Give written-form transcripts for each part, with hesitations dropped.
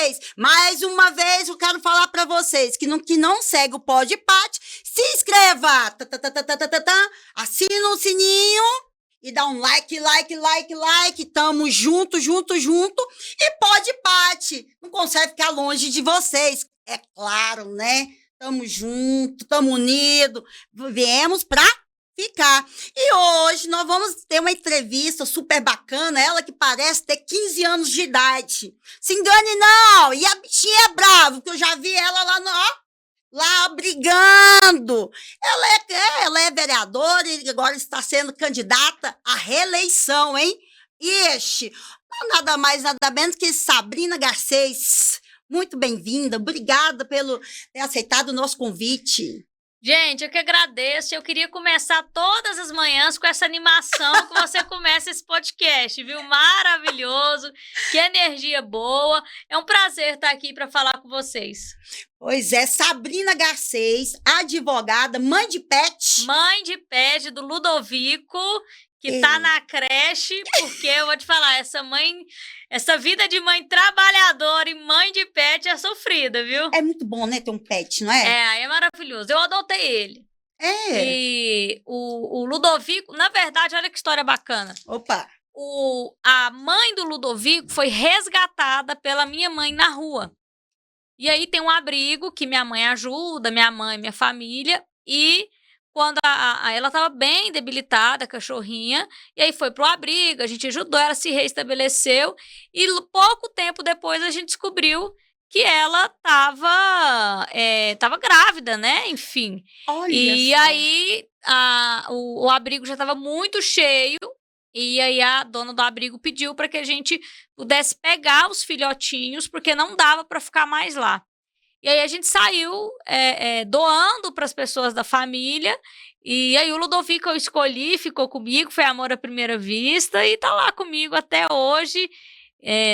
vocês. Mais uma vez, eu quero falar para vocês que não segue o Podpah, se inscreva, assina o sininho e dá um like. Tamo junto. E Podpah, não consegue ficar longe de vocês. É claro, né? Tamo junto, tamo unido. Viemos pra ficar. E hoje nós vamos ter uma entrevista super bacana, ela que parece ter 15 anos de idade. Se engane não! E a bichinha é brava, porque eu já vi ela lá brigando. Ela é vereadora e agora está sendo candidata à reeleição, hein? Ixi, nada mais, nada menos que Sabrina Garcês. Muito bem-vinda, obrigada pelo ter aceitado o nosso convite. Gente, eu que agradeço. Eu queria começar todas as manhãs com essa animação que você começa esse podcast, viu? Maravilhoso, que energia boa. É um prazer estar aqui para falar com vocês. Pois é, Sabrina Garcês, advogada, mãe de pet. Mãe de pet do Ludovico, que tá na creche, porque eu vou te falar, essa vida de mãe trabalhadora e mãe de pet é sofrida, viu? É muito bom, né, ter um pet, não é? É maravilhoso. Eu adotei ele. É. E o Ludovico, na verdade, olha que história bacana. Opa! A mãe do Ludovico foi resgatada pela minha mãe na rua. E aí tem um abrigo que minha mãe ajuda, minha mãe, minha família, e quando ela estava bem debilitada, a cachorrinha, e aí foi pro abrigo, a gente ajudou, ela se reestabeleceu, e pouco tempo depois a gente descobriu que ela estava grávida, né? Enfim. Olha e só. aí o abrigo já estava muito cheio, e aí a dona do abrigo pediu para que a gente pudesse pegar os filhotinhos, porque não dava para ficar mais lá. E aí a gente saiu doando para as pessoas da família. E aí o Ludovico eu escolhi, ficou comigo, foi amor à primeira vista e tá lá comigo até hoje.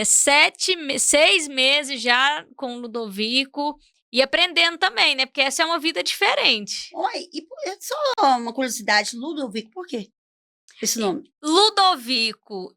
6 meses já com o Ludovico e aprendendo também, né? Porque essa é uma vida diferente. Oi, e só uma curiosidade, Ludovico, por quê esse nome? Ludovico.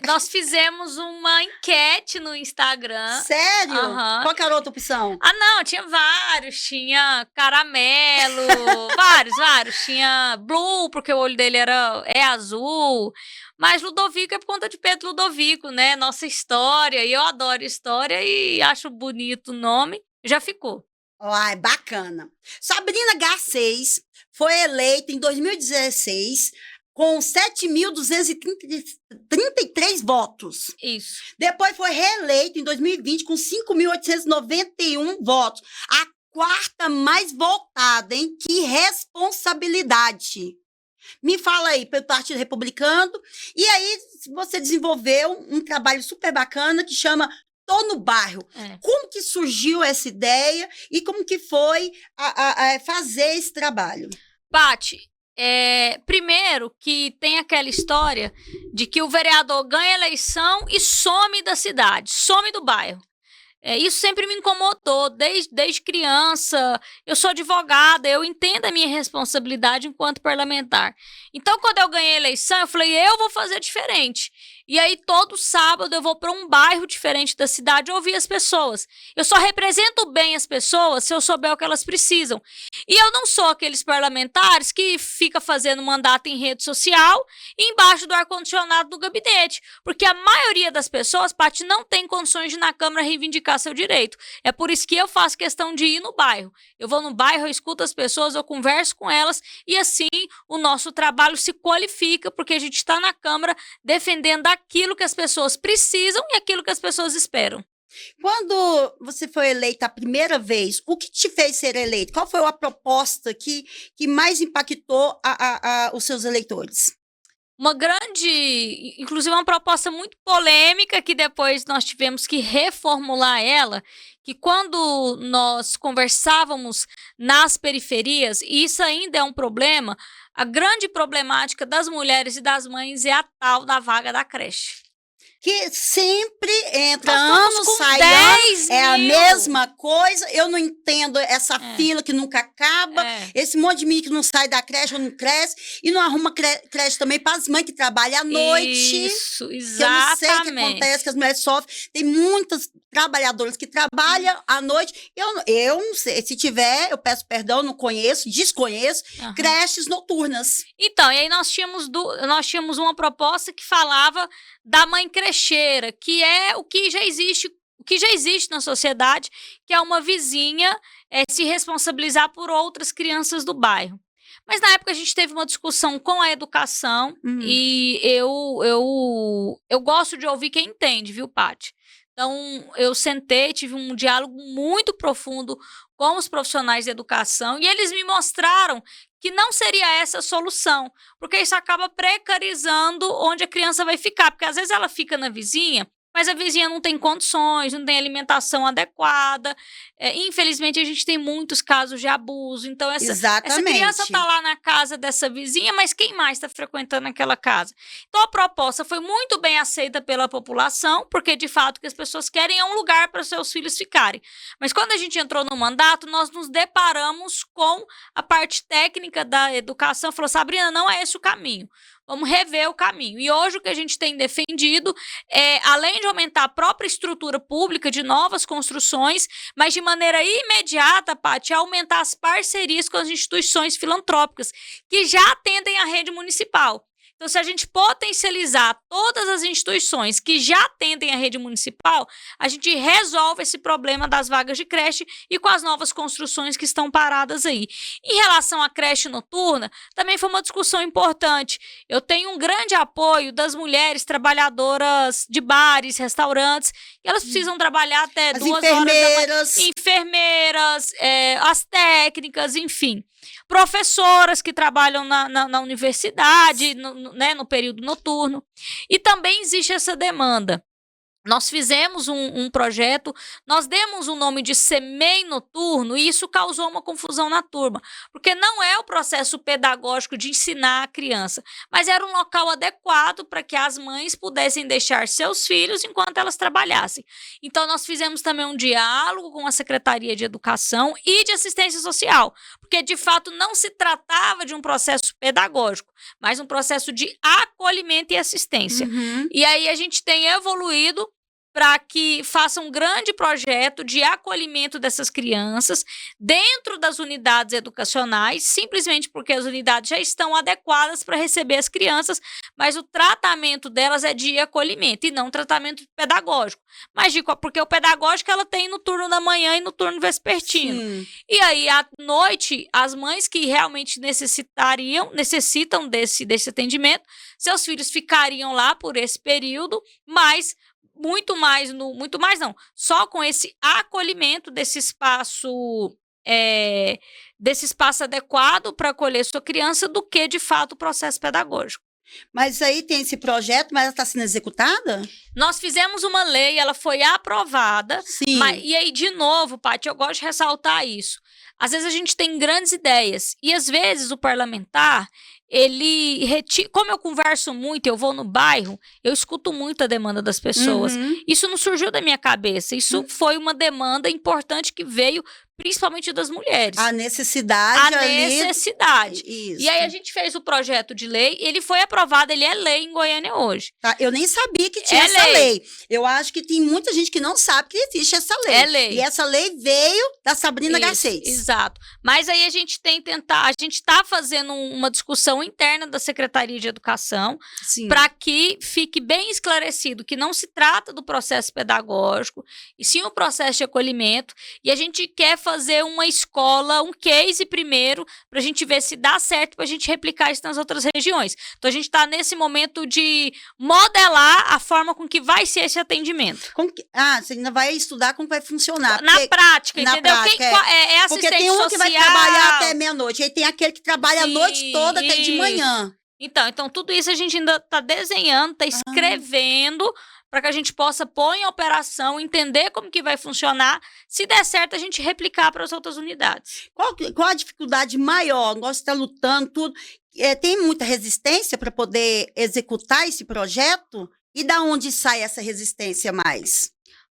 Nós fizemos uma enquete no Instagram. Sério? Aham. Qual que era a outra opção? Não, tinha vários. Tinha caramelo, vários. Tinha blue, porque o olho dele é azul. Mas Ludovico é por conta de Pedro Ludovico, né? Nossa história. E eu adoro história e acho bonito o nome. Já ficou. Ai, bacana. Sabrina Garcês foi eleita em 2016 com 7.233 votos. Isso. Depois foi reeleito em 2020 com 5.891 votos. A quarta mais votada, hein? Que responsabilidade. Me fala aí, pelo Partido Republicano. E aí você desenvolveu um trabalho super bacana que chama Tô no Bairro. Como que surgiu essa ideia e como que foi fazer esse trabalho? Paty, primeiro que tem aquela história de que o vereador ganha eleição e some da cidade, some do bairro. Isso sempre me incomodou, desde criança. Eu sou advogada, eu entendo a minha responsabilidade enquanto parlamentar. Então, quando eu ganhei a eleição, eu falei, eu vou fazer diferente. E aí, todo sábado, eu vou para um bairro diferente da cidade ouvir as pessoas. Eu só represento bem as pessoas se eu souber o que elas precisam. E eu não sou aqueles parlamentares que fica fazendo mandato em rede social embaixo do ar-condicionado do gabinete. Porque a maioria das pessoas, Paty, não tem condições de ir na Câmara reivindicar seu direito. É por isso que eu faço questão de ir no bairro. Eu vou no bairro, eu escuto as pessoas, eu converso com elas e assim o nosso trabalho se qualifica porque a gente está na Câmara defendendo aquilo que as pessoas precisam e aquilo que as pessoas esperam. Quando você foi eleita a primeira vez, o que te fez ser eleito? Qual foi a proposta que mais impactou os seus eleitores? Inclusive uma proposta muito polêmica que depois nós tivemos que reformular ela, que quando nós conversávamos nas periferias, e isso ainda é um problema, a grande problemática das mulheres e das mães é a tal da vaga da creche. Que sempre entra Nós ano, com sai 10 ano, é a mesma coisa. Eu não entendo essa fila que nunca acaba, esse monte de menino que não sai da creche ou não cresce, e não arruma creche também para as mães que trabalham à noite. Isso, exatamente. Que eu não sei o que acontece, que as mulheres sofrem. Tem muitas trabalhadoras que trabalham à noite. Eu não sei, se tiver, eu peço perdão, não conheço, desconheço, creches noturnas. Então, e aí nós tínhamos uma proposta que falava da mãe crecheira, que é o que já existe na sociedade, que é uma vizinha se responsabilizar por outras crianças do bairro. Mas na época a gente teve uma discussão com a educação e eu gosto de ouvir quem entende, viu, Paty? Então, eu sentei, tive um diálogo muito profundo com os profissionais de educação e eles me mostraram que não seria essa a solução, porque isso acaba precarizando onde a criança vai ficar, porque às vezes ela fica na vizinha, mas a vizinha não tem condições, não tem alimentação adequada. Infelizmente, a gente tem muitos casos de abuso. Então, essa criança está lá na casa dessa vizinha, mas quem mais está frequentando aquela casa? Então, a proposta foi muito bem aceita pela população, porque, de fato, o que as pessoas querem é um lugar para seus filhos ficarem. Mas, quando a gente entrou no mandato, nós nos deparamos com a parte técnica da educação. Falou, Sabrina, não é esse o caminho. Vamos rever o caminho. E hoje o que a gente tem defendido é, além de aumentar a própria estrutura pública de novas construções, mas de maneira imediata, Paty, aumentar as parcerias com as instituições filantrópicas que já atendem a rede municipal. Então, se a gente potencializar todas as instituições que já atendem a rede municipal, a gente resolve esse problema das vagas de creche e com as novas construções que estão paradas aí. Em relação à creche noturna, também foi uma discussão importante. Eu tenho um grande apoio das mulheres trabalhadoras de bares, restaurantes, e elas precisam trabalhar até 2 horas da manhã. Enfermeiras, as técnicas, enfim. Professoras que trabalham na universidade, no período noturno. E também existe essa demanda. Nós fizemos um projeto, nós demos o nome de SEMEI Noturno e isso causou uma confusão na turma, porque não é o processo pedagógico de ensinar a criança, mas era um local adequado para que as mães pudessem deixar seus filhos enquanto elas trabalhassem. Então, nós fizemos também um diálogo com a Secretaria de Educação e de Assistência Social, porque, de fato, não se tratava de um processo pedagógico, mas um processo de acolhimento e assistência. E aí a gente tem evoluído para que faça um grande projeto de acolhimento dessas crianças dentro das unidades educacionais, simplesmente porque as unidades já estão adequadas para receber as crianças, mas o tratamento delas é de acolhimento e não tratamento pedagógico. Mas porque o pedagógico ela tem no turno da manhã e no turno vespertino. Sim. E aí, à noite, as mães que realmente necessitam desse atendimento, seus filhos ficariam lá por esse período, mas só com esse acolhimento desse espaço adequado para acolher sua criança do que, de fato, o processo pedagógico. Mas aí tem esse projeto, mas ela está sendo executada? Nós fizemos uma lei, ela foi aprovada. Sim. E aí, de novo, Paty, eu gosto de ressaltar isso. Às vezes a gente tem grandes ideias e, às vezes, o parlamentar, como eu converso muito, eu vou no bairro, eu escuto muito a demanda das pessoas. Isso não surgiu da minha cabeça, isso foi uma demanda importante que veio principalmente das mulheres. A necessidade. Isso. E aí a gente fez o projeto de lei, ele foi aprovado, ele é lei em Goiânia hoje. Tá, eu nem sabia que tinha essa lei. Eu acho que tem muita gente que não sabe que existe essa lei. É lei. E essa lei veio da Sabrina Garcês. Exato. Mas aí a gente está fazendo uma discussão interna da Secretaria de Educação para que fique bem esclarecido que não se trata do processo pedagógico, e sim o processo de acolhimento, e a gente quer fazer uma escola, um case primeiro, para a gente ver se dá certo, para a gente replicar isso nas outras regiões. Então, a gente está nesse momento de modelar a forma com que vai ser esse atendimento. Você ainda vai estudar como vai funcionar. Na prática, entendeu? Prática, é assistente porque tem um que vai trabalhar até meia-noite, aí tem aquele que trabalha a noite toda até de manhã. Então, tudo isso a gente ainda está desenhando, está escrevendo, para que a gente possa pôr em operação, entender como que vai funcionar. Se der certo, a gente replicar para as outras unidades. Qual a dificuldade maior? Nós estamos lutando, tudo. Tem muita resistência para poder executar esse projeto? E da onde sai essa resistência mais?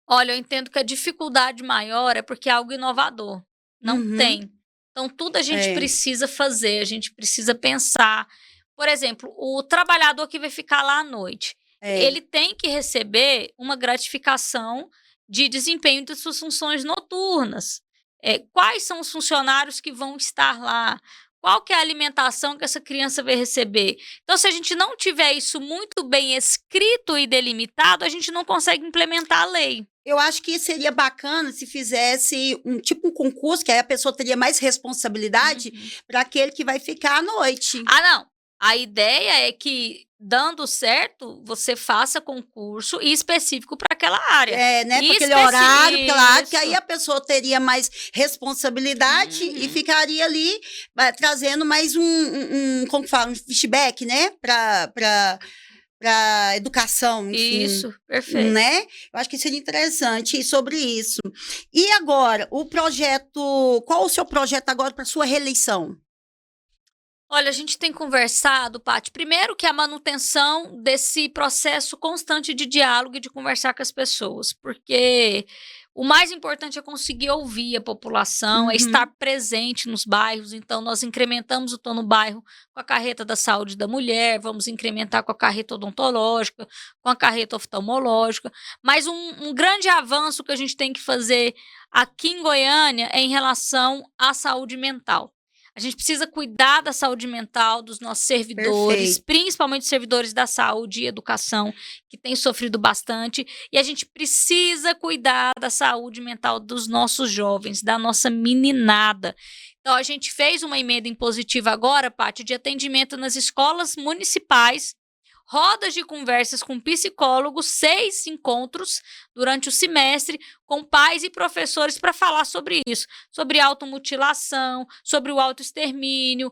Olha, eu entendo que a dificuldade maior é porque é algo inovador. Não Uhum. tem. Então, tudo a gente É, precisa fazer, a gente precisa pensar. Por exemplo, o trabalhador que vai ficar lá à noite, é. ele tem que receber uma gratificação de desempenho de suas funções noturnas. Quais são os funcionários que vão estar lá? Qual que é a alimentação que essa criança vai receber? Então, se a gente não tiver isso muito bem escrito e delimitado, a gente não consegue implementar a lei. Eu acho que seria bacana se fizesse um concurso, que aí a pessoa teria mais responsabilidade Uhum. para aquele que vai ficar à noite. Ah, não. A ideia é que, dando certo, você faça concurso específico para aquela área. É, né, para aquele Especi horário, aquela área, que aí Isso. a pessoa teria mais responsabilidade e Uhum. ficaria ali trazendo mais como que fala, um feedback, né, para educação, enfim, Isso, perfeito. né? Eu acho que seria interessante sobre isso. E agora, o projeto, qual o seu projeto agora para sua reeleição? Olha, a gente tem conversado, Paty, primeiro que a manutenção desse processo constante de diálogo e de conversar com as pessoas, porque o mais importante é conseguir ouvir a população, é estar Uhum. presente nos bairros. Então, nós incrementamos o tom no bairro com a carreta da saúde da mulher, vamos incrementar com a carreta odontológica, com a carreta oftalmológica. Mas um grande avanço que a gente tem que fazer aqui em Goiânia é em relação à saúde mental. A gente precisa cuidar da saúde mental dos nossos servidores, Perfeito. principalmente os servidores da saúde e educação, que têm sofrido bastante, e a gente precisa cuidar da saúde mental dos nossos jovens, da nossa meninada. Então, a gente fez uma emenda impositiva agora, Paty, de atendimento nas escolas municipais, rodas de conversas com psicólogos, 6 encontros durante o semestre com pais e professores para falar sobre isso, sobre automutilação, sobre o autoextermínio,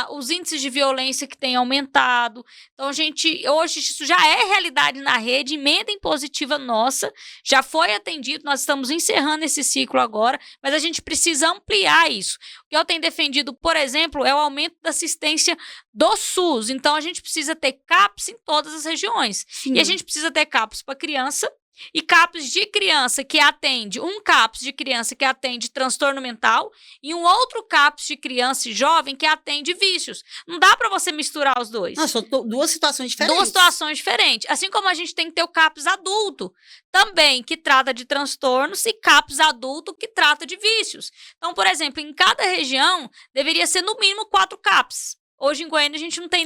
os índices de violência que têm aumentado. Então, hoje isso já é realidade na rede, emenda impositiva nossa, já foi atendido, nós estamos encerrando esse ciclo agora, mas a gente precisa ampliar isso. O que eu tenho defendido, por exemplo, é o aumento da assistência do SUS. Então, a gente precisa ter CAPS em todas as regiões. E a Sim. gente precisa ter CAPS para criança e CAPS de criança que atende, um CAPS de criança que atende transtorno mental e um outro CAPS de criança e jovem que atende vícios. Não dá para você misturar os dois. Nossa, são duas situações diferentes. Duas situações diferentes. Assim como a gente tem que ter o CAPS adulto, também, que trata de transtornos, e CAPS adulto, que trata de vícios. Então, por exemplo, em cada região, deveria ser no mínimo 4 CAPS. Hoje em Goiânia a gente não tem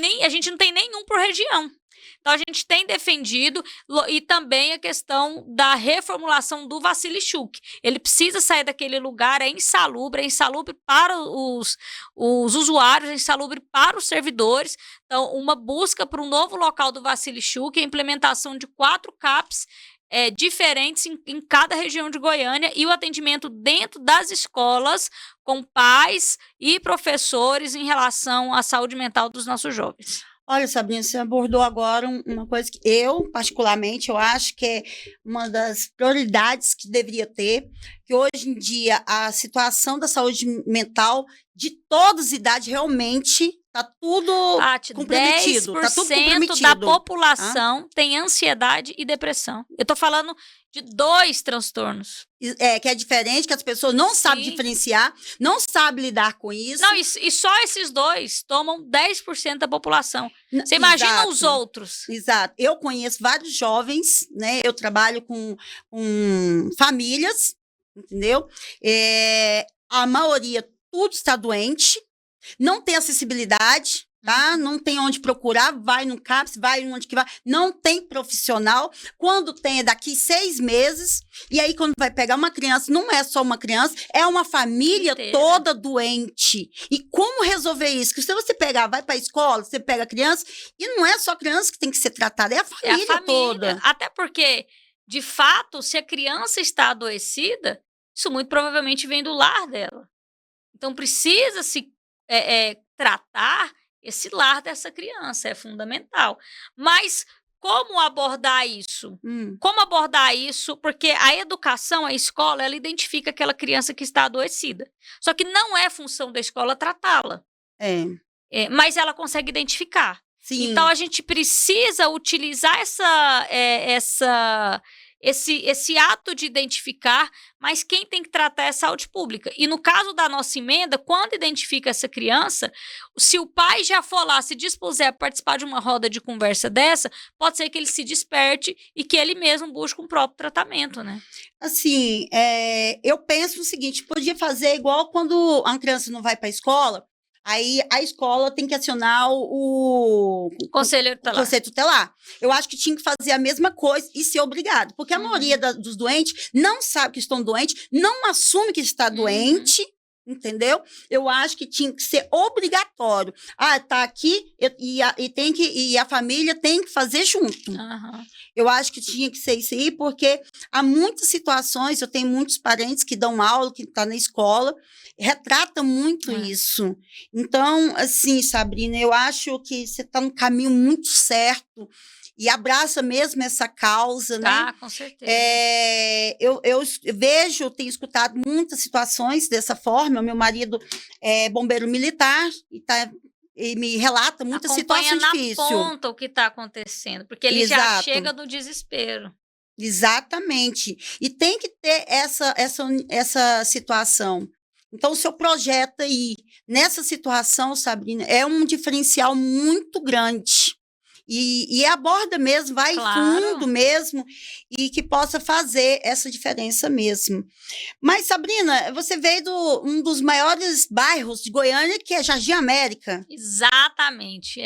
nenhum por região. Então a gente tem defendido e também a questão da reformulação do Vacilichuk. Ele precisa sair daquele lugar, é insalubre para os usuários, é insalubre para os servidores. Então, uma busca para um novo local do Vacilichuk, a implementação de 4 CAPs diferentes em cada região de Goiânia e o atendimento dentro das escolas com pais e professores em relação à saúde mental dos nossos jovens. Olha, Sabrina, você abordou agora uma coisa que eu, particularmente, eu acho que é uma das prioridades que deveria ter, que hoje em dia a situação da saúde mental de todas as idades realmente está tudo Paty, comprometido, está tudo 10% da comprometido. Tá? população tem ansiedade e depressão. Eu tô falando de 2 transtornos. Que é diferente, que as pessoas não sabem Sim. diferenciar, não sabem lidar com isso. Não, e só esses 2 tomam 10% da população. Você imagina Exato. os outros. Exato. Eu conheço vários jovens, né? Eu trabalho com famílias, entendeu? A maioria, tudo está doente, não tem acessibilidade, tá? Não tem onde procurar, vai no CAPS, vai onde que vai, não tem profissional. Quando tem, é daqui 6 meses, e aí quando vai pegar uma criança, não é só uma criança, é uma família Inteira. toda doente. E como resolver isso? Que se você pegar, vai para a escola, você pega a criança, e não é só a criança que tem que ser tratada, é a família toda. Até porque, de fato, se a criança está adoecida, isso muito provavelmente vem do lar dela. Então, precisa se tratar esse lar dessa criança, é fundamental. Mas como abordar isso? Como abordar isso? Porque a educação, a escola, ela identifica aquela criança que está adoecida. Só que não é função da escola tratá-la. Mas ela consegue identificar. Sim. Então, a gente precisa utilizar esse ato de identificar, mas quem tem que tratar é a saúde pública. E no caso da nossa emenda, quando identifica essa criança, se o pai já for lá, se dispuser a participar de uma roda de conversa dessa, pode ser que ele se desperte e que ele mesmo busque um próprio tratamento, né? Assim, eu penso o seguinte, podia fazer igual quando a criança não vai para a escola, aí a escola tem que acionar o Conselheiro tutelar. conselho tutelar. Eu acho que tinha que fazer a mesma coisa e ser obrigado, porque a maioria dos doentes não sabe que estão doentes, não assume que está doente, entendeu? Eu acho que tinha que ser obrigatório. Tá aqui e a família tem que fazer junto. Eu acho que tinha que ser isso aí, porque há muitas situações, eu tenho muitos parentes que dão aula, que estão na escola, retrata muito isso. Então, assim, Sabrina, eu acho que você está no caminho muito certo e abraça mesmo essa causa, né? Ah, com certeza. Eu vejo, tenho escutado muitas situações dessa forma. Meu marido é bombeiro militar e me relata muitas situações difíceis. Acompanha na ponta o que está acontecendo, porque ele já chega no desespero. Exatamente. E tem que ter essa situação. Então, o seu projeto aí, nessa situação, Sabrina, é um diferencial muito grande. E aborda mesmo, vai fundo mesmo, e que possa fazer essa diferença mesmo. Mas, Sabrina, você veio de um dos maiores bairros de Goiânia, que é Jardim América. Exatamente.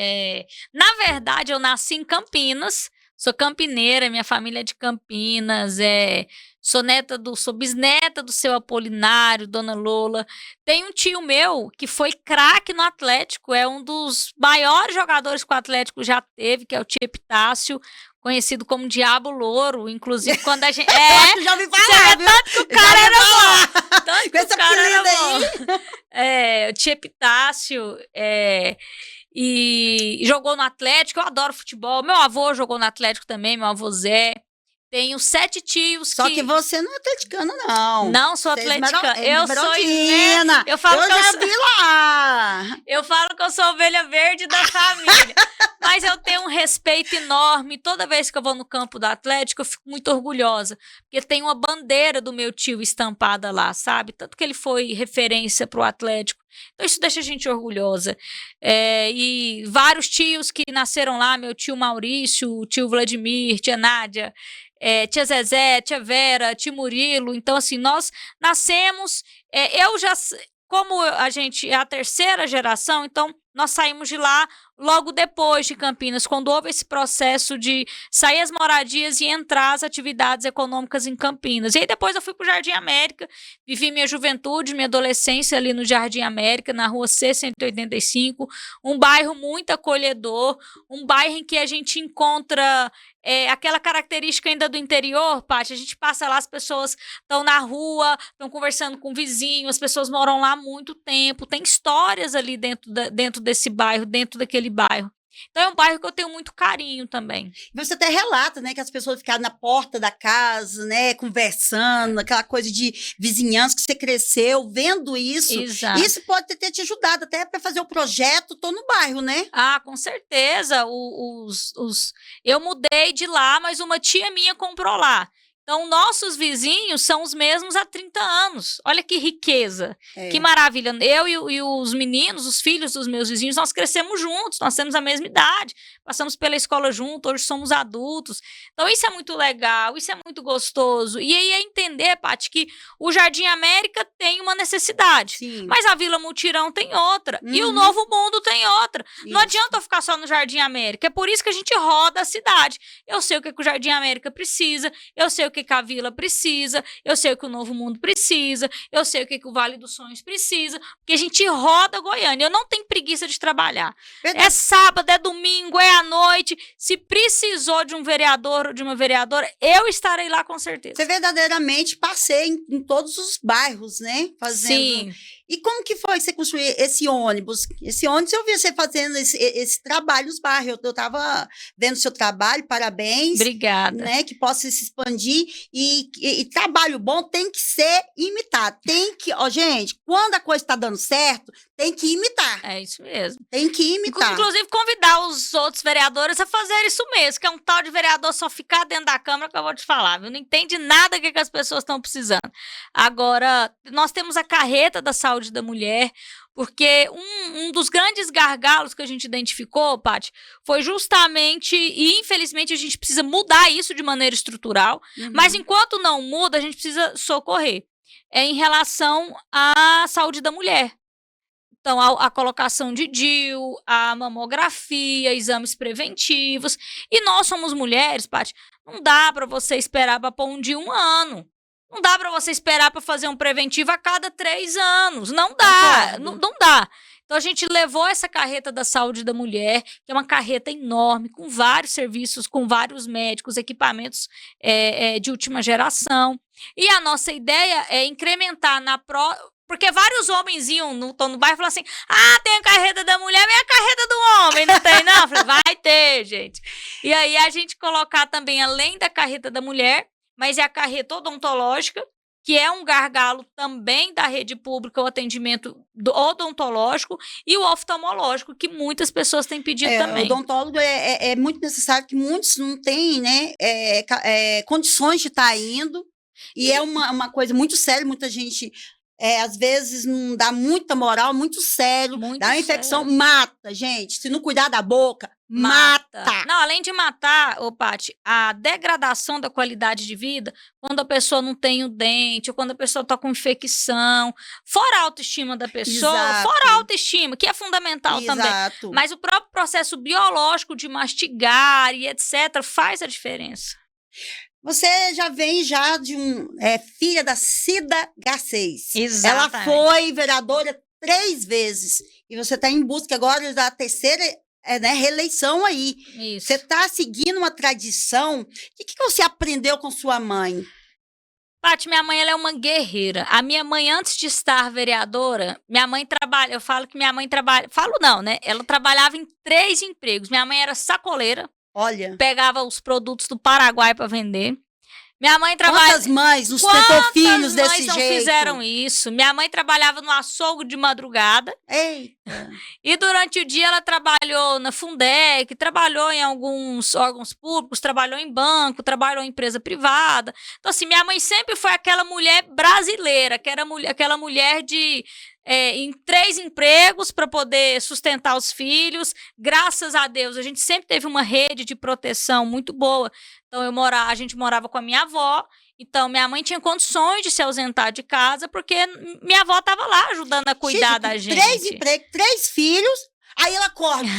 Na verdade, eu nasci em Campinas, sou campineira, minha família é de Campinas, sou bisneta do seu Apolinário, Dona Lola. Tem um tio meu que foi craque no Atlético, é um dos maiores jogadores que o Atlético já teve, que é o tio Epitácio, conhecido como Diabo Louro, inclusive quando a gente... Já ouvi falar, viu? Tanto que o cara era bom. Tanto que o cara era bom. O tio Epitácio, e jogou no Atlético, eu adoro futebol. Meu avô jogou no Atlético também, meu avô Zé. Tenho 7 tios Só que você não é atleticana, não. Não sou atleticana. Eu sou... Eu já vi lá. Eu falo que eu sou ovelha verde da família. Mas eu tenho um respeito enorme. Toda vez que eu vou no campo do Atlético, eu fico muito orgulhosa. Porque tem uma bandeira do meu tio estampada lá, sabe? Tanto que ele foi referência para o Atlético. Então isso deixa a gente orgulhosa. E vários tios que nasceram lá, meu tio Maurício, o tio Vladimir, tia Nádia, tia Zezé, tia Vera, tio Murilo. Então, assim, nós nascemos... Como a gente é a terceira geração, então nós saímos de lá logo depois de Campinas, quando houve esse processo de sair as moradias e entrar as atividades econômicas em Campinas. E aí depois eu fui para o Jardim América, vivi minha juventude, minha adolescência ali no Jardim América, na rua C-185, um bairro muito acolhedor, um bairro em que a gente encontra aquela característica ainda do interior, Paty. A gente passa lá, as pessoas estão na rua, estão conversando com o vizinho, as pessoas moram lá há muito tempo, tem histórias ali dentro desse bairro, dentro daquele bairro. Então é um bairro que eu tenho muito carinho também. Você até relata, né, que as pessoas ficaram na porta da casa, né, conversando, aquela coisa de vizinhança, que você cresceu vendo isso. Exato. Isso pode ter te ajudado até para fazer o projeto Tô no Bairro, né? Ah, com certeza. Eu mudei de lá, mas uma tia minha comprou lá. Então, nossos vizinhos são os mesmos há 30 anos. Olha que riqueza, que maravilha. Eu e os meninos, os filhos dos meus vizinhos, nós crescemos juntos, nós temos a mesma idade, passamos pela escola juntos, hoje somos adultos. Então, isso é muito legal, isso é muito gostoso. E aí é entender, Paty, que o Jardim América tem uma necessidade, mas a Vila Mutirão tem outra, e o Novo Mundo tem outra. Isso. Não adianta eu ficar só no Jardim América, é por isso que a gente roda a cidade. Eu sei o que o Jardim América precisa, eu sei o que a Vila precisa, eu sei o que o Novo Mundo precisa, eu sei o que o Vale dos Sonhos precisa, porque a gente roda Goiânia. Eu não tenho preguiça de trabalhar. É sábado, é domingo, é à noite. Se precisou de um vereador ou de uma vereadora, eu estarei lá com certeza. Você verdadeiramente passei em todos os bairros, né? Fazendo... Sim. E como que foi que você construiu esse ônibus? Esse ônibus, eu vi você fazendo esse trabalho nos bairros. Eu estava vendo o seu trabalho, parabéns. Obrigada. Né, que possa se expandir. E trabalho bom tem que ser imitado. Tem que... gente, quando a coisa está dando certo, Tem que imitar. É isso mesmo. Tem que imitar. Inclusive, convidar os outros vereadores a fazer isso mesmo, que é um tal de vereador só ficar dentro da Câmara que eu vou te falar, viu? Não entende nada do que as pessoas estão precisando. Agora, nós temos a carreta da saúde da mulher, porque um dos grandes gargalos que a gente identificou, Paty, foi justamente, e infelizmente a gente precisa mudar isso de maneira estrutural, mas enquanto não muda, a gente precisa socorrer. É em relação à saúde da mulher. Então, a colocação de DIU, a mamografia, exames preventivos. E nós somos mulheres, Paty, não dá para você esperar para pôr um DIU 1 ano. Não dá para você esperar para fazer um preventivo a cada 3 anos. Não dá, não dá. Então, a gente levou essa carreta da saúde da mulher, que é uma carreta enorme, com vários serviços, com vários médicos, equipamentos de última geração. E a nossa ideia é incrementar porque vários homens iam no bairro e falavam assim, tem a carreta da mulher, mas é a carreta do homem, não tem não? Eu falei, vai ter, gente. E aí a gente colocar também, além da carreta da mulher, mas é a carreta odontológica, que é um gargalo também da rede pública, o atendimento odontológico e o oftalmológico, que muitas pessoas têm pedido também. O odontólogo é muito necessário, que muitos não têm, né, condições de estar indo, e é uma coisa muito séria, muita gente... às vezes não dá muita moral, muito sério, dá uma infecção, mata, gente. Se não cuidar da boca, mata. Não, além de matar, Paty, a degradação da qualidade de vida, quando a pessoa não tem o dente, ou quando a pessoa está com infecção, fora a autoestima da pessoa, fora a autoestima, que é fundamental também. Mas o próprio processo biológico de mastigar e etc. faz a diferença. Você já vem de filha da Cida Garcês. Exatamente. Ela foi vereadora 3 vezes. E você está em busca agora da 3ª reeleição aí. Isso. Você está seguindo uma tradição. O que você aprendeu com sua mãe? Paty, minha mãe ela é uma guerreira. A minha mãe, antes de estar vereadora, minha mãe trabalha. Eu falo que minha mãe trabalha. Falo não, né? Ela trabalhava em 3 empregos. Minha mãe era sacoleira. Olha. Pegava os produtos do Paraguai para vender. Minha mãe trabalha. Quantas mães não sustentou filhos desse jeito? Quantas mães não fizeram isso? Minha mãe trabalhava no açougue de madrugada. Eita! E durante o dia ela trabalhou na Fundec, trabalhou em alguns órgãos públicos, trabalhou em banco, trabalhou em empresa privada. Então, assim, minha mãe sempre foi aquela mulher brasileira, que era aquela mulher em 3 empregos para poder sustentar os filhos. Graças a Deus, a gente sempre teve uma rede de proteção muito boa. Então, a gente morava com a minha avó. Então, minha mãe tinha condições de se ausentar de casa, porque minha avó estava lá ajudando a cuidar da gente. 3 empregos, 3 filhos. Aí ela acorda.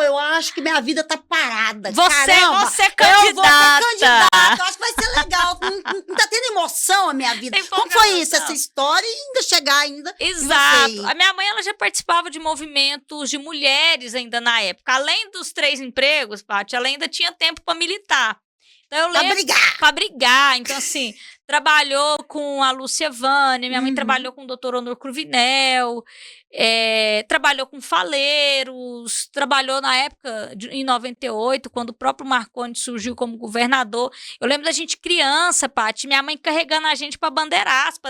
Eu acho que minha vida tá parada. Caramba, você é candidata. Eu vou ser candidata. Eu acho que vai ser legal. Não tá tendo emoção a minha vida. Como foi isso, essa história? E ainda chegar ainda. Exato. A minha mãe ela já participava de movimentos de mulheres ainda na época. Além dos 3 empregos, Paty, ela ainda tinha tempo para militar. Então, eu lembro, pra brigar. Então, assim, trabalhou com a Lúcia Vânia, minha mãe trabalhou com o doutor Honor Cruvinel, trabalhou com faleiros, trabalhou na época, em 98, quando o próprio Marconi surgiu como governador. Eu lembro da gente criança, Paty, minha mãe carregando a gente pra bandeiraço.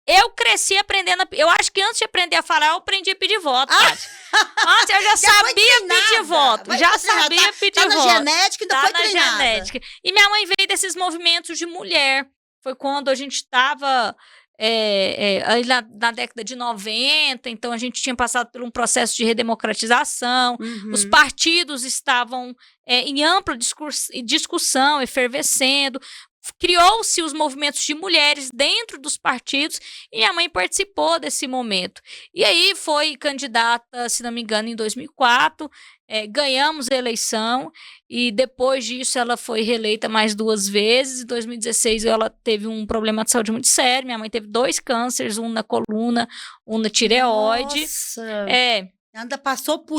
Eu cresci aprendendo, eu acho que antes de aprender a falar, eu aprendi a pedir voto, Paty. Antes eu já sabia pedir voto, já sabia pedir voto. Tá na genética, ainda foi treinada. Genética. E minha mãe veio desses movimentos de mulher. Foi quando a gente estava na década de 90, então a gente tinha passado por um processo de redemocratização, os partidos estavam em ampla discussão, efervescendo, criou-se os movimentos de mulheres dentro dos partidos e minha mãe participou desse momento. E aí foi candidata, se não me engano, em 2004, ganhamos a eleição e depois disso ela foi reeleita mais 2 vezes. Em 2016 ela teve um problema de saúde muito sério, minha mãe teve 2 cânceres, um na coluna, um na tireoide. Nossa! Ainda passou por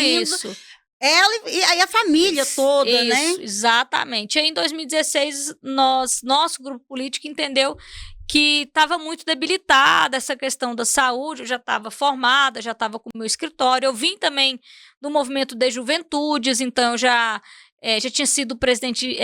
isso. Ela e aí a família toda, né? Exatamente. E aí, em 2016, nosso grupo político entendeu que estava muito debilitada essa questão da saúde. Eu já estava formada, já estava com o meu escritório. Eu vim também do movimento de juventudes, então eu já já tinha sido presidente,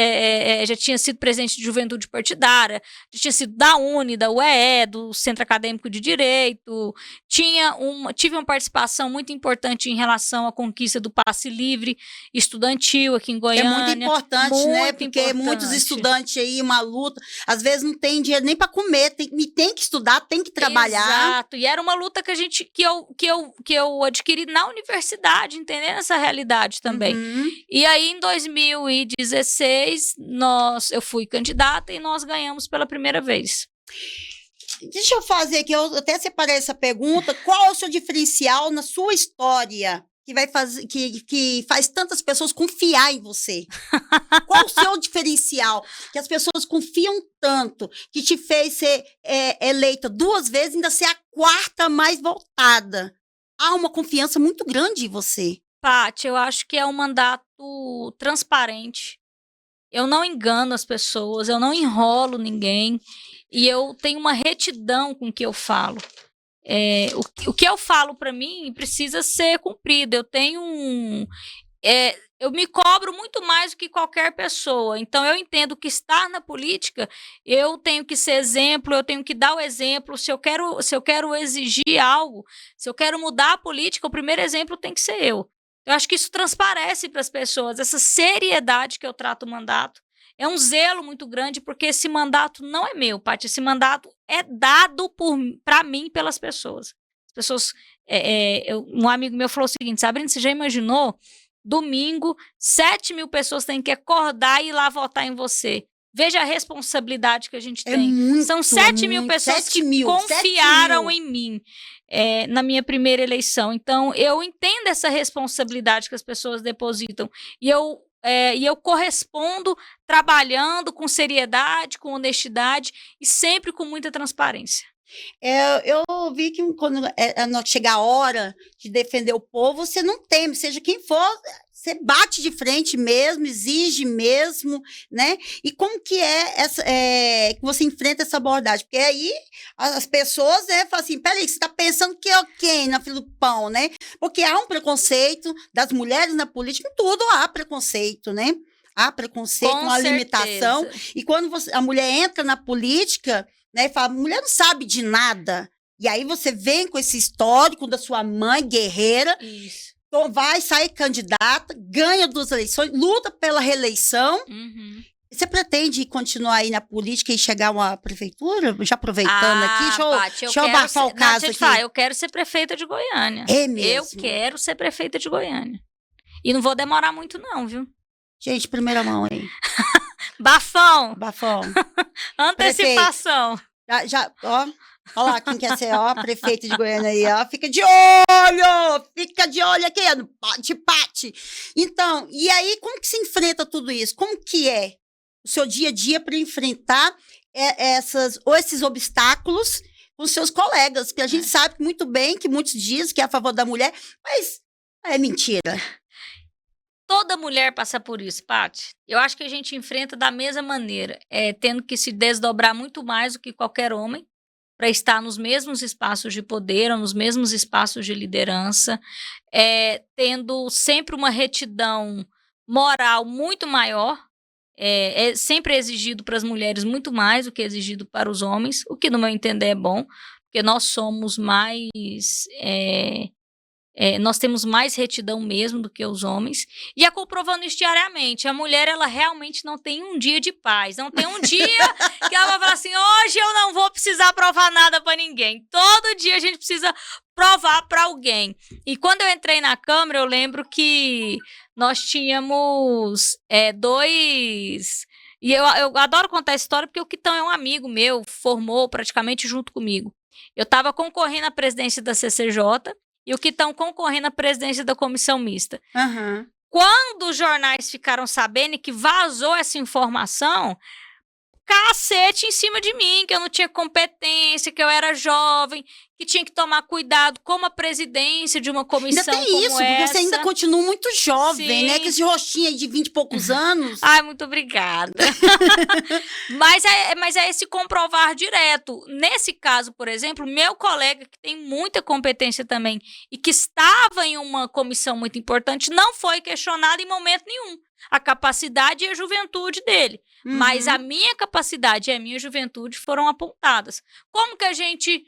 já tinha sido presidente de juventude partidária, já tinha sido da UNE, da UEE, do Centro Acadêmico de Direito, tive uma participação muito importante em relação à conquista do passe livre estudantil aqui em Goiânia. É muito importante, né? Porque muitos estudantes aí, uma luta, às vezes não tem dinheiro nem para comer, tem que estudar, tem que trabalhar. Exato, e era uma luta que eu adquiri na universidade, entendendo essa realidade também. E aí, em 2016, eu fui candidata e nós ganhamos pela primeira vez. Deixa eu fazer aqui, eu até separei essa pergunta. Qual é o seu diferencial na sua história que faz tantas pessoas confiar em você? Qual o seu diferencial? Que as pessoas confiam tanto, que te fez ser eleita 2 vezes, ainda ser a 4ª mais votada. Há uma confiança muito grande em você. Paty, eu acho que é um mandato transparente. Eu não engano as pessoas, eu não enrolo ninguém e eu tenho uma retidão com o que eu falo. O que eu falo para mim precisa ser cumprido. Eu me cobro muito mais do que qualquer pessoa. Então, eu entendo que estar na política, eu tenho que ser exemplo, eu tenho que dar o exemplo. Se eu quero exigir algo, se eu quero mudar a política, o primeiro exemplo tem que ser eu. Eu acho que isso transparece para as pessoas, essa seriedade que eu trato o mandato. É um zelo muito grande, porque esse mandato não é meu, Paty. Esse mandato é dado para mim pelas pessoas. As pessoas, um amigo meu falou o seguinte: Sabrina, você já imaginou? Domingo, 7.000 pessoas têm que acordar e ir lá votar em você. Veja a responsabilidade que a gente tem. São 7.000 pessoas que confiaram em mim na minha primeira eleição. Então, eu entendo essa responsabilidade que as pessoas depositam. E eu correspondo trabalhando com seriedade, com honestidade e sempre com muita transparência. Eu vi que quando chega a hora de defender o povo, você não teme, seja quem for, você bate de frente mesmo, exige mesmo, né? E como que que você enfrenta essa abordagem? Porque aí as pessoas falam assim, peraí, você está pensando que é quem na fila do pão, né? Porque há um preconceito das mulheres na política, em tudo há preconceito, né? Há preconceito, uma limitação. E quando a mulher entra na política, né, e fala, mulher não sabe de nada. E aí você vem com esse histórico da sua mãe, guerreira, então vai sair candidata, ganha 2 eleições, luta pela reeleição. Você pretende continuar aí na política e chegar a uma prefeitura? Já aproveitando aqui, deixa eu abafar o caso aqui. Eu quero ser prefeita de Goiânia. É mesmo? Eu quero ser prefeita de Goiânia. E não vou demorar muito não, viu? Gente, primeira mão aí. Bafão. Antecipação. Ó lá quem quer ser, prefeito de Goiânia aí, fica de olho aqui, no pate. Então, e aí, como que se enfrenta tudo isso? Como que é o seu dia a dia para enfrentar esses obstáculos com seus colegas? Porque a gente sabe muito bem que muitos dizem que é a favor da mulher, mas é mentira. Toda mulher passa por isso, Paty. Eu acho que a gente enfrenta da mesma maneira, tendo que se desdobrar muito mais do que qualquer homem para estar nos mesmos espaços de poder ou nos mesmos espaços de liderança, tendo sempre uma retidão moral muito maior, é sempre exigido para as mulheres muito mais do que exigido para os homens, o que no meu entender é bom, porque nós somos mais... nós temos mais retidão mesmo do que os homens, e é comprovando isso diariamente. A mulher, ela realmente não tem um dia de paz, não tem um dia que ela vai falar assim, hoje eu não vou precisar provar nada para ninguém. Todo dia a gente precisa provar para alguém. E quando eu entrei na Câmara, eu lembro que nós tínhamos 2... E eu adoro contar essa história, porque o Quitão é um amigo meu, formou praticamente junto comigo. Eu estava concorrendo à presidência da CCJ, e o que estão concorrendo à presidência da comissão mista. Quando os jornais ficaram sabendo que vazou essa informação, cacete em cima de mim, que eu não tinha competência, que eu era jovem, que tinha que tomar cuidado com a presidência de uma comissão ainda tem como isso, essa. Porque você ainda continua muito jovem, Sim. né? Com esse rostinho aí de 20 e poucos anos. Ai, muito obrigada. mas é esse comprovar direto. Nesse caso, por exemplo, meu colega, que tem muita competência também, e que estava em uma comissão muito importante, não foi questionado em momento nenhum. a capacidade e a juventude dele. Mas a minha capacidade e a minha juventude foram apontadas. Como que a gente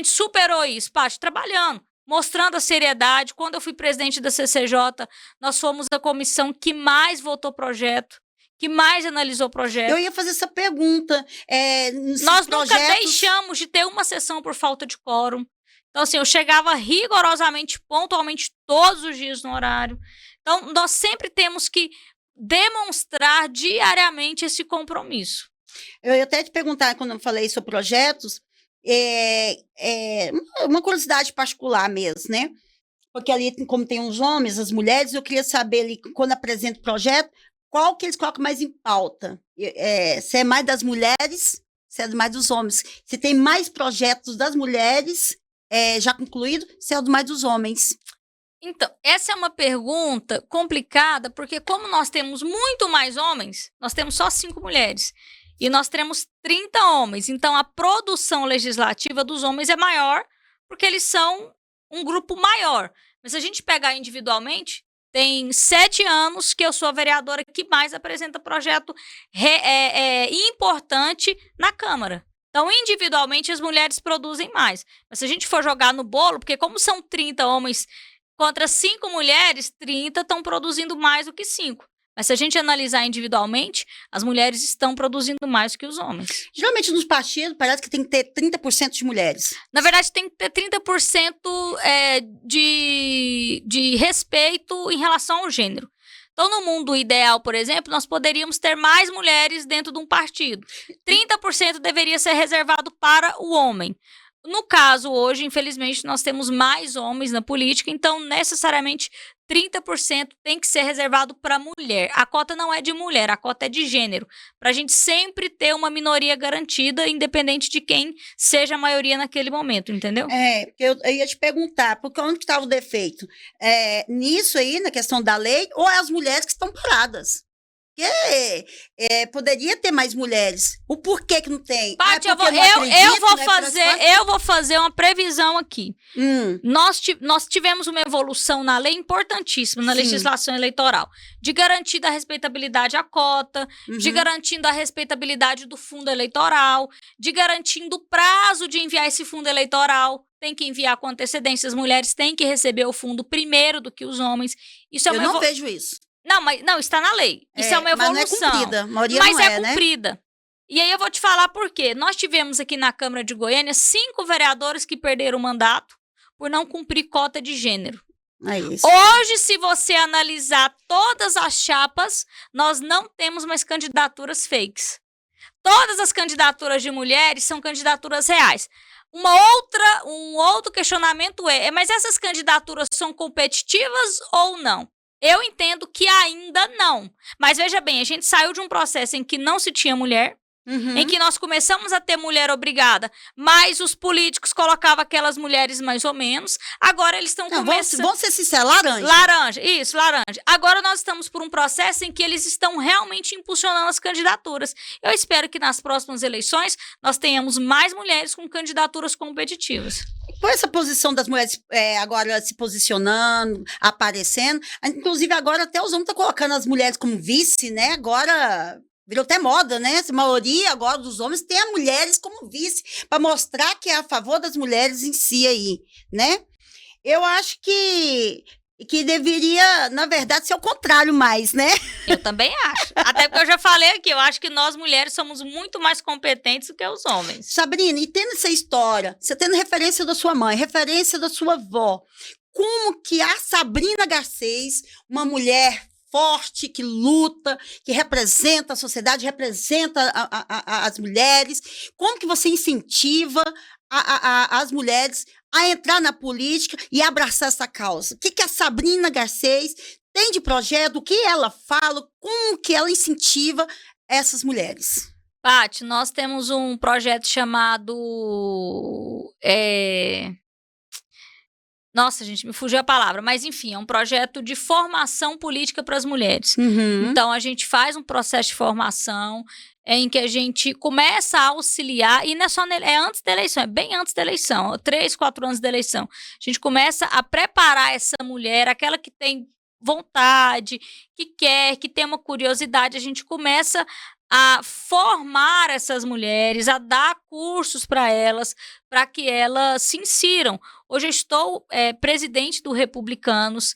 superou isso, Paty? Trabalhando, mostrando a seriedade. Quando eu fui presidente da CCJ, nós fomos a comissão que mais votou projeto, que mais analisou projeto. Eu ia fazer essa pergunta. Nós nunca deixamos de ter uma sessão por falta de quórum. Então, assim, eu chegava rigorosamente, pontualmente, todos os dias no horário. Então, nós sempre temos que demonstrar diariamente esse compromisso. Eu ia até te perguntar, quando eu falei sobre projetos, uma curiosidade particular mesmo, né? Porque ali, como tem os homens, as mulheres, eu queria saber ali, quando apresento o projeto, qual que eles colocam mais em pauta? Se é mais das mulheres, se é mais dos homens. Se tem mais projetos das mulheres já concluído, se é mais dos homens. Então, essa é uma pergunta complicada, porque como nós temos muito mais homens, nós temos só 5 mulheres. E nós temos 30 homens. Então, a produção legislativa dos homens é maior, porque eles são um grupo maior. Mas se a gente pegar individualmente, tem 7 anos que eu sou a vereadora que mais apresenta projeto importante na Câmara. Então, individualmente, as mulheres produzem mais. Mas se a gente for jogar no bolo, porque como são 30 homens contra 5 mulheres, 30 estão produzindo mais do que 5. Mas se a gente analisar individualmente, as mulheres estão produzindo mais do que os homens. Geralmente nos partidos parece que tem que ter 30% de mulheres. Na verdade, tem que ter 30% de respeito em relação ao gênero. Então, no mundo ideal, por exemplo, nós poderíamos ter mais mulheres dentro de um partido. 30% deveria ser reservado para o homem. No caso, hoje, infelizmente, nós temos mais homens na política, então, necessariamente, 30% tem que ser reservado para mulher. A cota não é de mulher, a cota é de gênero, para a gente sempre ter uma minoria garantida, independente de quem seja a maioria naquele momento, entendeu? Porque eu ia te perguntar, porque onde estava o defeito? Nisso aí, na questão da lei, ou é as mulheres que estão paradas? Porque poderia ter mais mulheres. O porquê que não tem? Paty, eu vou fazer uma previsão aqui. Nós tivemos uma evolução na lei importantíssima, na legislação eleitoral, de garantir a respeitabilidade à cota, de garantindo a respeitabilidade do fundo eleitoral, de garantindo o prazo de enviar esse fundo eleitoral. Tem que enviar com antecedência, as mulheres têm que receber o fundo primeiro do que os homens. Eu não vejo isso. Não, está na lei. Isso é uma evolução. Mas não é cumprida. A maioria mas não é né? cumprida. E aí eu vou te falar por quê. Nós tivemos aqui na Câmara de Goiânia 5 vereadores que perderam o mandato por não cumprir cota de gênero. Hoje, se você analisar todas as chapas, nós não temos mais candidaturas fakes. Todas as candidaturas de mulheres são candidaturas reais. Um outro questionamento mas essas candidaturas são competitivas ou não? Eu entendo que ainda não. Mas veja bem, a gente saiu de um processo em que não se tinha mulher, em que nós começamos a ter mulher obrigada, mas os políticos colocavam aquelas mulheres mais ou menos. Agora eles estão começando... Vamos ser sinceros, laranja. Laranja. Agora nós estamos por um processo em que eles estão realmente impulsionando as candidaturas. Eu espero que nas próximas eleições nós tenhamos mais mulheres com candidaturas competitivas. Com essa posição das mulheres agora se posicionando, aparecendo, inclusive agora até os homens estão colocando as mulheres como vice, né? Agora virou até moda, né? A maioria agora dos homens tem as mulheres como vice, para mostrar que é a favor das mulheres em si aí, né? Eu acho que deveria, na verdade, ser o contrário mais, né? Eu também acho. Até porque eu já falei aqui, eu acho que nós mulheres somos muito mais competentes do que os homens. Sabrina, e tendo essa história, você tendo referência da sua mãe, referência da sua avó, como que a Sabrina Garcês, uma mulher forte, que luta, que representa a sociedade, representa as mulheres, como que você incentiva as mulheres a entrar na política e abraçar essa causa? O que a Sabrina Garcês tem de projeto? O que ela fala? Como que ela incentiva essas mulheres? Paty, nós temos um projeto chamado... Nossa, gente, me fugiu a palavra, mas enfim, é um projeto de formação política para as mulheres. Então, a gente faz um processo de formação em que a gente começa a auxiliar, e não é só antes da eleição, é bem antes da eleição, 3, 4 anos da eleição. A gente começa a preparar essa mulher, aquela que tem vontade, que quer, que tem uma curiosidade, a gente começa a formar essas mulheres, a dar cursos para que elas se insiram. Hoje eu estou presidente do Republicanos,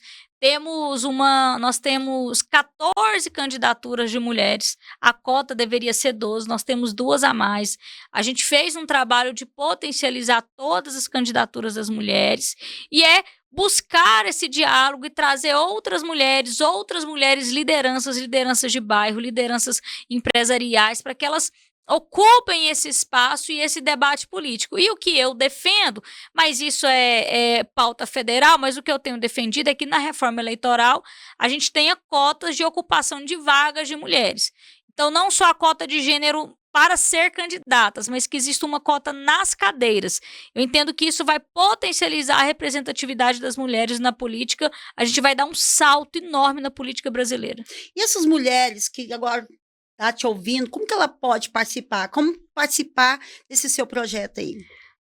nós temos 14 candidaturas de mulheres, a cota deveria ser 12, nós temos 2 a mais. A gente fez um trabalho de potencializar todas as candidaturas das mulheres e buscar esse diálogo e trazer outras mulheres lideranças de bairro, lideranças empresariais, para que elas ocupem esse espaço e esse debate político. E o que eu defendo, mas isso é pauta federal, mas o que eu tenho defendido é que na reforma eleitoral a gente tenha cotas de ocupação de vagas de mulheres. Então, não só a cota de gênero para ser candidatas, mas que exista uma cota nas cadeiras. Eu entendo que isso vai potencializar a representatividade das mulheres na política, a gente vai dar um salto enorme na política brasileira. E essas mulheres que agora tá te ouvindo, como que ela pode participar? Como participar desse seu projeto aí?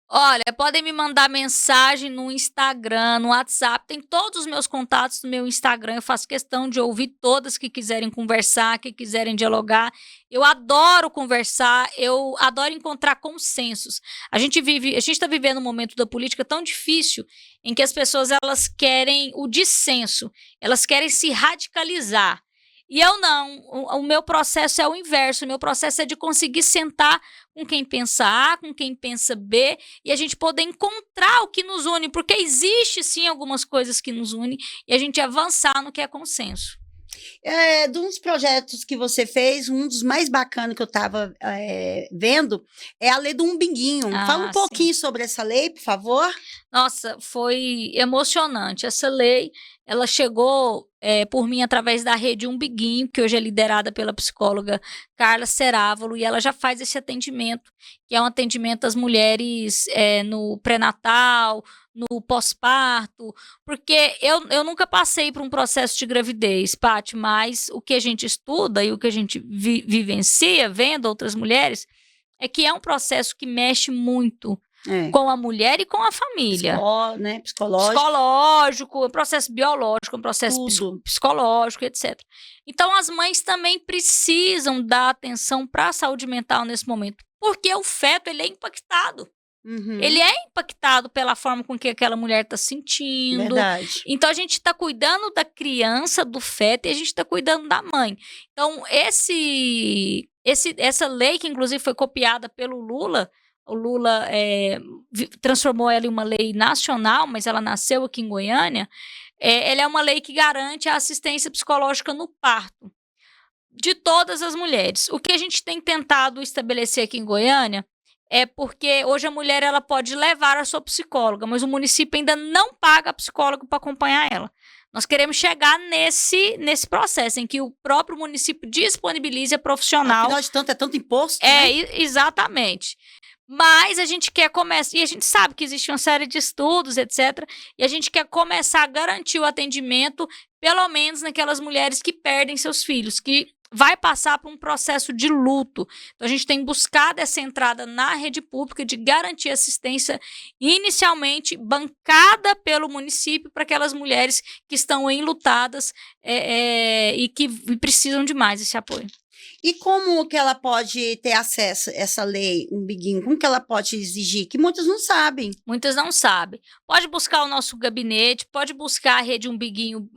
Olha, podem me mandar mensagem no Instagram, no WhatsApp, tem todos os meus contatos no meu Instagram, eu faço questão de ouvir todas que quiserem conversar, que quiserem dialogar. Eu adoro conversar, eu adoro encontrar consensos. A gente está vivendo um momento da política tão difícil em que as pessoas elas querem o dissenso, elas querem se radicalizar. E eu não, o meu processo é o inverso, o meu processo é de conseguir sentar com quem pensa A, com quem pensa B, e a gente poder encontrar o que nos une, porque existe sim algumas coisas que nos unem, e a gente avançar no que é consenso. De uns projetos que você fez, um dos mais bacanas que eu estava vendo é a lei do umbiguinho. Fala um pouquinho sobre essa lei, por favor. Nossa, foi emocionante. Essa lei, ela chegou por mim através da rede Umbiguinho, que hoje é liderada pela psicóloga Carla Cerávolo, e ela já faz esse atendimento, que é um atendimento às mulheres no pré-natal, no pós-parto, porque eu nunca passei por um processo de gravidez, Paty, mas o que a gente estuda e o que a gente vivencia, vendo outras mulheres, é que é um processo que mexe muito com a mulher e com a família. Né? Psicológico. Psicológico, um processo biológico, um processo psicológico, etc. Então, as mães também precisam dar atenção para a saúde mental nesse momento, porque o feto ele é impactado. Uhum. Ele é impactado pela forma com que aquela mulher está sentindo. Verdade. Então, a gente está cuidando da criança, do feto, e a gente está cuidando da mãe. Então, essa lei, que inclusive foi copiada pelo Lula, o Lula transformou ela em uma lei nacional, mas ela nasceu aqui em Goiânia, ela é uma lei que garante a assistência psicológica no parto de todas as mulheres. O que a gente tem tentado estabelecer aqui em Goiânia é porque hoje a mulher ela pode levar a sua psicóloga, mas o município ainda não paga a psicóloga para acompanhar ela. Nós queremos chegar nesse processo em que o próprio município disponibilize a profissional. Afinal de tanto, é tanto imposto, né? Exatamente. Mas a gente quer começar, e a gente sabe que existe uma série de estudos, etc., e a gente quer começar a garantir o atendimento, pelo menos naquelas mulheres que perdem seus filhos, que vai passar por um processo de luto. Então, a gente tem buscado essa entrada na rede pública de garantir assistência inicialmente bancada pelo município para aquelas mulheres que estão enlutadas e que precisam de mais esse apoio. E como que ela pode ter acesso a essa lei Umbiguinho? Como que ela pode exigir? Que muitas não sabem. Muitas não sabem. Pode buscar o nosso gabinete, pode buscar a rede Umbiguinho,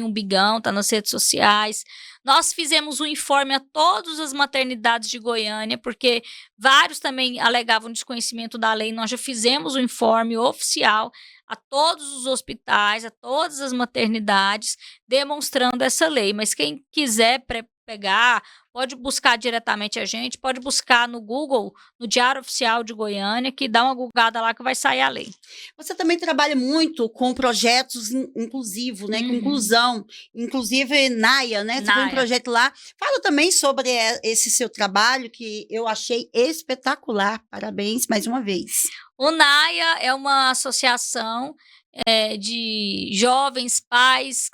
Umbigão, tá nas redes sociais. Nós fizemos um informe a todas as maternidades de Goiânia, porque vários também alegavam desconhecimento da lei. Nós já fizemos um informe oficial a todos os hospitais, a todas as maternidades, demonstrando essa lei. Mas quem quiser pegar, pode buscar diretamente a gente, pode buscar no Google, no Diário Oficial de Goiânia, que dá uma googada lá que vai sair a lei. Você também trabalha muito com projetos inclusivos, né? Com inclusão, inclusive NAIA, né? Você tem um projeto lá. Fala também sobre esse seu trabalho, que eu achei espetacular. Parabéns mais uma vez. O NAIA é uma associação de jovens pais,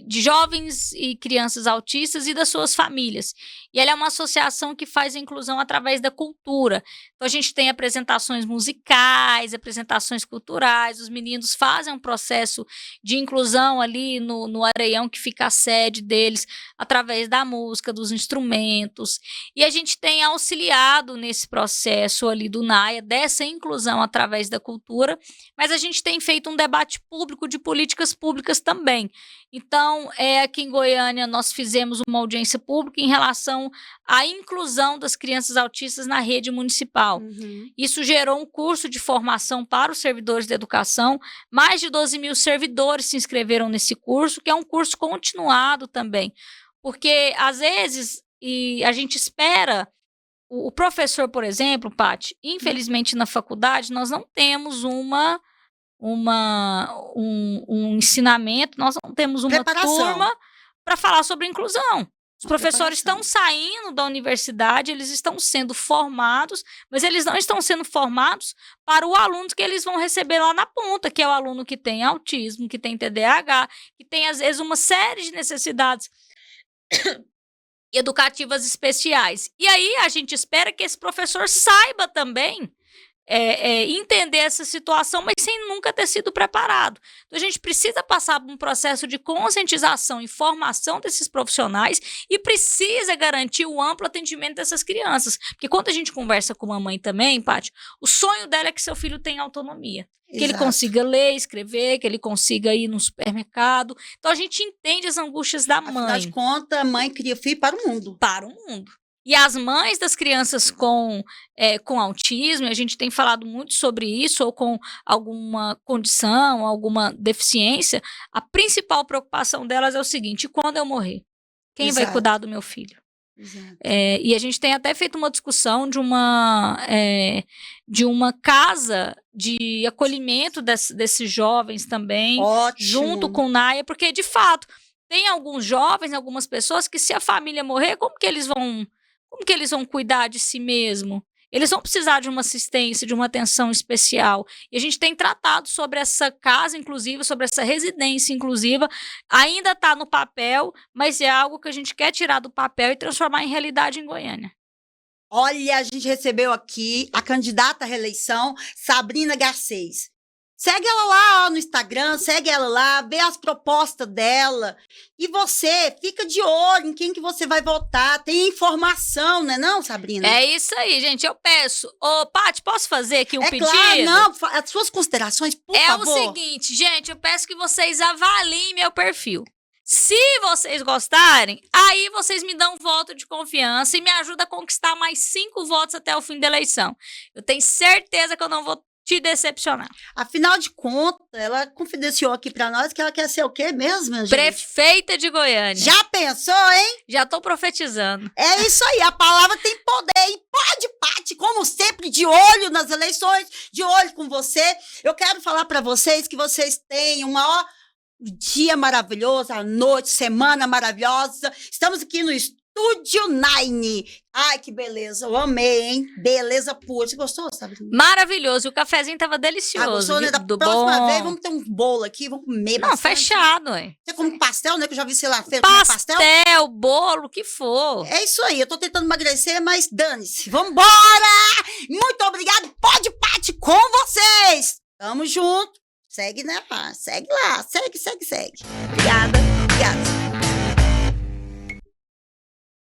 de jovens e crianças autistas e das suas famílias. E ela é uma associação que faz a inclusão através da cultura. Então, a gente tem apresentações musicais, apresentações culturais, os meninos fazem um processo de inclusão ali no areião que fica a sede deles, através da música, dos instrumentos. E a gente tem auxiliado nesse processo ali do NAIA, dessa inclusão através da cultura, mas a gente tem feito um debate público de políticas públicas também. Então, aqui em Goiânia, nós fizemos uma audiência pública em relação à inclusão das crianças autistas na rede municipal. Isso gerou um curso de formação para os servidores da educação. Mais de 12 mil servidores se inscreveram nesse curso, que é um curso continuado também. Porque, às vezes, a gente espera... O professor, por exemplo, Paty, infelizmente na faculdade, nós não temos um ensinamento, nós não temos uma turma para falar sobre inclusão. Os professores estão saindo da universidade, eles estão sendo formados, mas eles não estão sendo formados para o aluno que eles vão receber lá na ponta, que é o aluno que tem autismo, que tem TDAH, que tem, às vezes, uma série de necessidades educativas especiais. E aí a gente espera que esse professor saiba também entender essa situação, mas sem nunca ter sido preparado. Então, a gente precisa passar por um processo de conscientização e formação desses profissionais e precisa garantir o amplo atendimento dessas crianças. Porque quando a gente conversa com uma mãe também, Paty, o sonho dela é que seu filho tenha autonomia. Que ele consiga ler, escrever, que ele consiga ir no supermercado. Então, a gente entende as angústias da mãe. Afinal de contas, a mãe cria filho para o mundo. Para o mundo. E as mães das crianças com autismo, a gente tem falado muito sobre isso, ou com alguma condição, alguma deficiência, a principal preocupação delas é o seguinte: e quando eu morrer? Quem vai cuidar do meu filho? E a gente tem até feito uma discussão de uma casa de acolhimento desses jovens também, junto com o NAIA, porque, de fato, tem alguns jovens, algumas pessoas que, se a família morrer, como que eles vão cuidar de si mesmo? Eles vão precisar de uma assistência, de uma atenção especial. E a gente tem tratado sobre essa casa inclusiva, sobre essa residência inclusiva. Ainda está no papel, mas é algo que a gente quer tirar do papel e transformar em realidade em Goiânia. Olha, a gente recebeu aqui a candidata à reeleição, Sabrina Garcês. Segue ela lá no Instagram, segue ela lá, vê as propostas dela. E você fica de olho em quem que você vai votar. Tem informação, né não, Sabrina? É isso aí, gente. Eu peço. Ô, Paty, posso fazer aqui um pedido? Claro, não. As suas considerações, por favor. É o seguinte, gente, eu peço que vocês avaliem meu perfil. Se vocês gostarem, aí vocês me dão um voto de confiança e me ajudam a conquistar mais 5 votos até o fim da eleição. Eu tenho certeza que eu não vou te decepcionar. Afinal de contas, ela confidenciou aqui pra nós que ela quer ser o quê mesmo, gente? Prefeita de Goiânia. Já pensou, hein? Já tô profetizando. É isso aí, a palavra tem poder. E pode, Paty, como sempre, de olho nas eleições, de olho com você. Eu quero falar pra vocês que vocês têm um maior dia maravilhoso, a noite, semana maravilhosa. Estamos aqui no Estúdio Nine. Ai, que beleza. Eu amei, hein? Beleza pura. Você gostou, Sabrina? Maravilhoso. O cafezinho tava delicioso. Gostou, né? Da próxima vez, vamos ter um bolo aqui, vamos comer bastante. Não, fechado, hein? Você come pastel, né? Que eu já vi, sei lá, feira pastel, pastel. Bolo, o que for. É isso aí. Eu tô tentando emagrecer, mas dane-se. Vambora! Muito obrigado. Pode, Paty, com vocês. Tamo junto. Segue, né? Segue lá. Segue. Obrigada.